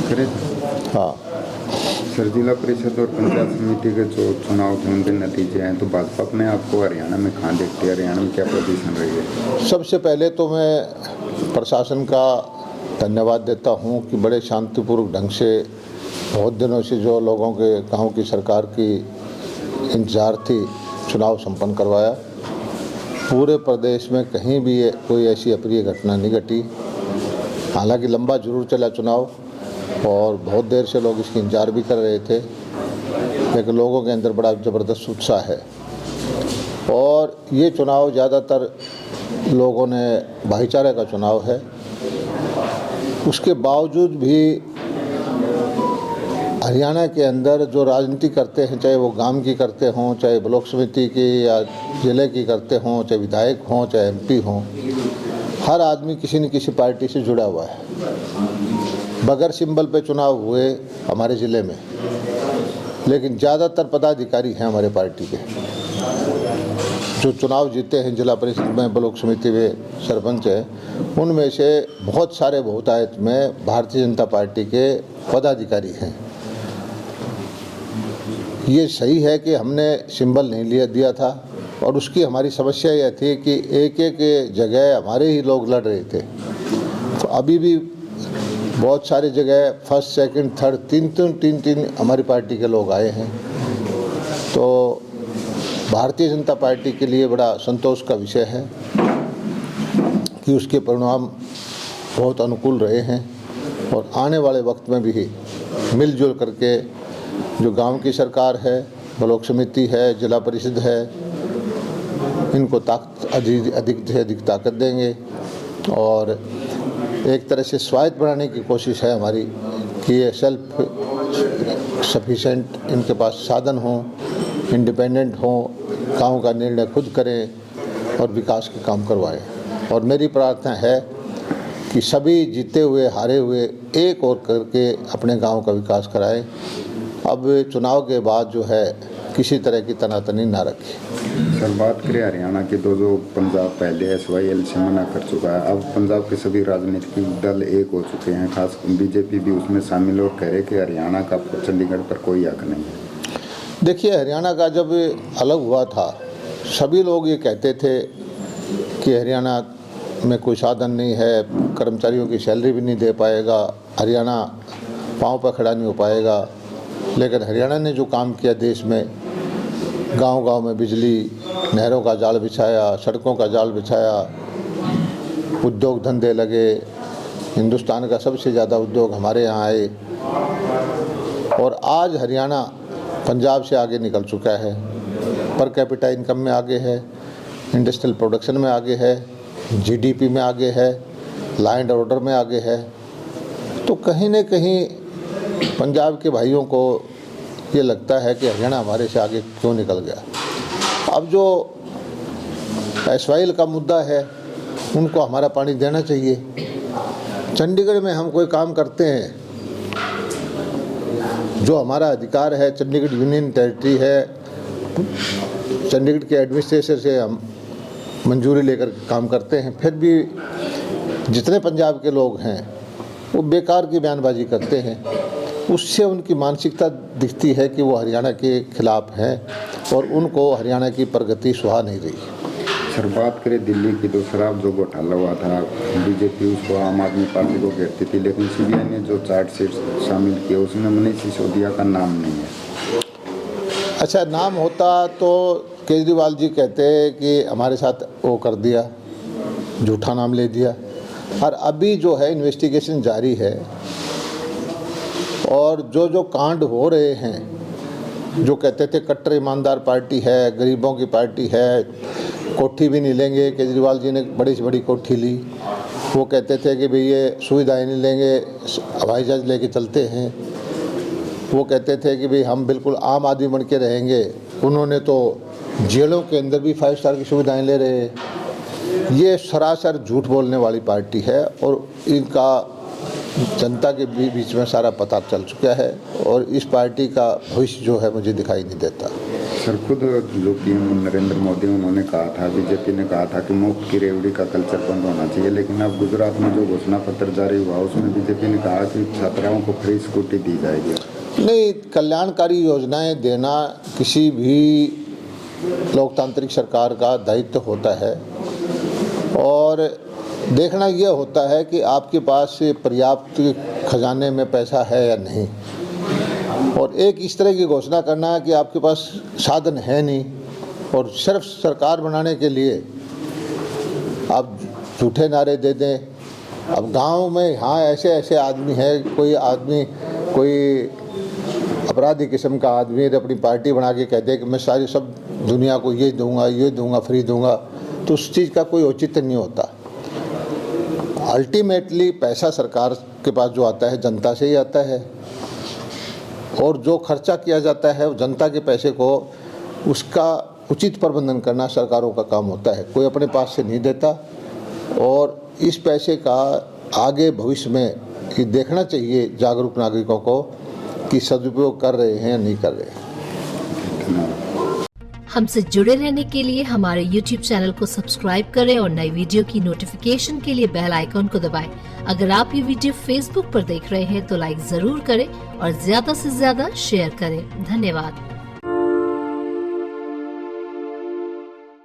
करे। हाँ सर, जिला परिषद और पंचायत समिति के जो चुनाव के उनके नतीजे हैं, तो भाजपा अपने आपको हरियाणा में कहाँ देखती है? हरियाणा में क्या पोजीशन रही है? सबसे पहले तो मैं प्रशासन का धन्यवाद देता हूँ कि बड़े शांतिपूर्वक ढंग से बहुत दिनों से जो लोगों के गांव की सरकार की इंतजार थी, चुनाव संपन्न करवाया। पूरे प्रदेश में कहीं भी कोई ऐसी अप्रिय घटना नहीं घटी। हालांकि लंबा जरूर चला चुनाव और बहुत देर से लोग इसकी इंतजार भी कर रहे थे, लेकिन लोगों के अंदर बड़ा ज़बरदस्त उत्साह है। और ये चुनाव ज़्यादातर लोगों ने भाईचारे का चुनाव है। उसके बावजूद भी हरियाणा के अंदर जो राजनीति करते हैं, चाहे वो गांव की करते हों, चाहे ब्लॉक समिति की या ज़िले की करते हों, चाहे विधायक हों, चाहे एमपी हों, हर आदमी किसी न किसी पार्टी से जुड़ा हुआ है। बगैर सिंबल पे चुनाव हुए हमारे ज़िले में, लेकिन ज़्यादातर पदाधिकारी हैं हमारे पार्टी के जो चुनाव जीते हैं। जिला परिषद में, ब्लॉक समिति में सरपंच हैं, उनमें से बहुत सारे बहुतायत में भारतीय जनता पार्टी के पदाधिकारी हैं। ये सही है कि हमने सिंबल नहीं दिया था और उसकी हमारी समस्या यह थी कि एक एक जगह हमारे ही लोग लड़ रहे थे। तो अभी भी बहुत सारी जगह फर्स्ट, सेकंड, थर्ड, तीन हमारी पार्टी के लोग आए हैं। तो भारतीय जनता पार्टी के लिए बड़ा संतोष का विषय है कि उसके परिणाम बहुत अनुकूल रहे हैं और आने वाले वक्त में भी मिलजुल करके जो गांव की सरकार है, ब्लॉक समिति है, जिला परिषद है, इनको अधिक से अधिक ताकत देंगे और एक तरह से स्वायत्त बनाने की कोशिश है हमारी कि ये सेल्फ सफिशेंट, इनके पास साधन हों, इंडिपेंडेंट हों, गाँव का निर्णय खुद करें और विकास के काम करवाएं। और मेरी प्रार्थना है कि सभी जीते हुए हारे हुए एक और करके अपने गांव का विकास कराएं। अब चुनाव के बाद जो है किसी तरह की तनातनी ना रखें। सर, बात करें हरियाणा के जो पंजाब पहले SYL से मना कर चुका है, अब पंजाब के सभी राजनीतिक दल एक हो चुके हैं, खास बीजेपी भी उसमें शामिल और कह रहे कि हरियाणा का चंडीगढ़ पर कोई हक नहीं है। देखिए, हरियाणा का जब अलग हुआ था, सभी लोग ये कहते थे कि हरियाणा में कोई साधन नहीं है, कर्मचारियों की सैलरी भी नहीं दे पाएगा, हरियाणा पाँव पर खड़ा नहीं हो पाएगा। लेकिन हरियाणा ने जो काम किया देश में, गांव-गांव में बिजली, नहरों का जाल बिछाया, सड़कों का जाल बिछाया, उद्योग धंधे लगे, हिंदुस्तान का सबसे ज़्यादा उद्योग हमारे यहाँ आए और आज हरियाणा पंजाब से आगे निकल चुका है। पर कैपिटा इनकम में आगे है, इंडस्ट्रियल प्रोडक्शन में आगे है, GDP में आगे है, लॉ एंड ऑर्डर में आगे है। तो कहीं न कहीं पंजाब के भाइयों को ये लगता है कि हरियाणा हमारे से आगे क्यों निकल गया। अब जो SYL का मुद्दा है, उनको हमारा पानी देना चाहिए। चंडीगढ़ में हम कोई काम करते हैं, जो हमारा अधिकार है, चंडीगढ़ यूनियन टेरिटरी है, चंडीगढ़ के एडमिनिस्ट्रेशन से हम मंजूरी लेकर काम करते हैं, फिर भी जितने पंजाब के लोग हैं वो बेकार की बयानबाजी करते हैं। उससे उनकी मानसिकता दिखती है कि वो हरियाणा के खिलाफ हैं और उनको हरियाणा की प्रगति सुहा नहीं रही। सर, बात करें दिल्ली की, तो शराब जो घोटाला हुआ था, बीजेपी उसको, आम आदमी पार्टी को घेरती थी, लेकिन CBI ने जो चार्जशीट शामिल किया उसमें मनीष सिसोदिया का नाम नहीं है। अच्छा, नाम होता तो केजरीवाल जी कहते कि हमारे साथ वो कर दिया, झूठा नाम ले दिया। और अभी जो है इन्वेस्टिगेशन जारी है और जो कांड हो रहे हैं, जो कहते थे कट्टर ईमानदार पार्टी है, गरीबों की पार्टी है, कोठी भी नहीं लेंगे, केजरीवाल जी ने बड़ी से बड़ी कोठी ली। वो कहते थे कि भाई ये सुविधाएं नहीं लेंगे, हवाई जहाज लेके चलते हैं। वो कहते थे कि भाई हम बिल्कुल आम आदमी बन के रहेंगे। उन्होंने तो जेलों के अंदर भी 5 स्टार की सुविधाएं ले रहे हैं। ये सरासर झूठ बोलने वाली पार्टी है और इनका जनता के बीच में सारा पता चल चुका है और इस पार्टी का भविष्य जो है मुझे दिखाई नहीं देता। सर खुद जो पीएम नरेंद्र मोदी उन्होंने कहा था, बीजेपी ने कहा था कि मुफ्त की रेवड़ी का कल्चर बंद होना चाहिए, लेकिन अब गुजरात में जो घोषणा पत्र जारी हुआ उसमें बीजेपी ने कहा कि छात्राओं को फ्री स्कूटी दी जाएगी। नहीं, कल्याणकारी योजनाएं देना किसी भी लोकतांत्रिक सरकार का दायित्व होता है और देखना यह होता है कि आपके पास पर्याप्त खजाने में पैसा है या नहीं। और एक इस तरह की घोषणा करना कि आपके पास साधन है नहीं और सिर्फ सरकार बनाने के लिए आप झूठे नारे दे दें। अब गांव में हाँ ऐसे ऐसे आदमी है, कोई आदमी कोई अपराधी किस्म का आदमी अपनी पार्टी बना के कहते हैं कि मैं सारी सब दुनिया को ये दूंगा फ्री दूंगा, तो उस चीज़ का कोई औचित्य नहीं होता। अल्टीमेटली पैसा सरकार के पास जो आता है जनता से ही आता है और जो खर्चा किया जाता है जनता के पैसे को उसका उचित प्रबंधन करना सरकारों का काम होता है, कोई अपने पास से नहीं देता। और इस पैसे का आगे भविष्य में कि देखना चाहिए जागरूक नागरिकों को कि सदुपयोग कर रहे हैं या नहीं कर रहे हैं। हमसे जुड़े रहने के लिए हमारे YouTube चैनल को सब्सक्राइब करें और नई वीडियो की नोटिफिकेशन के लिए बेल आइकॉन को दबाएं। अगर आप ये वीडियो Facebook पर देख रहे हैं तो लाइक जरूर करें और ज्यादा से ज्यादा शेयर करें। धन्यवाद।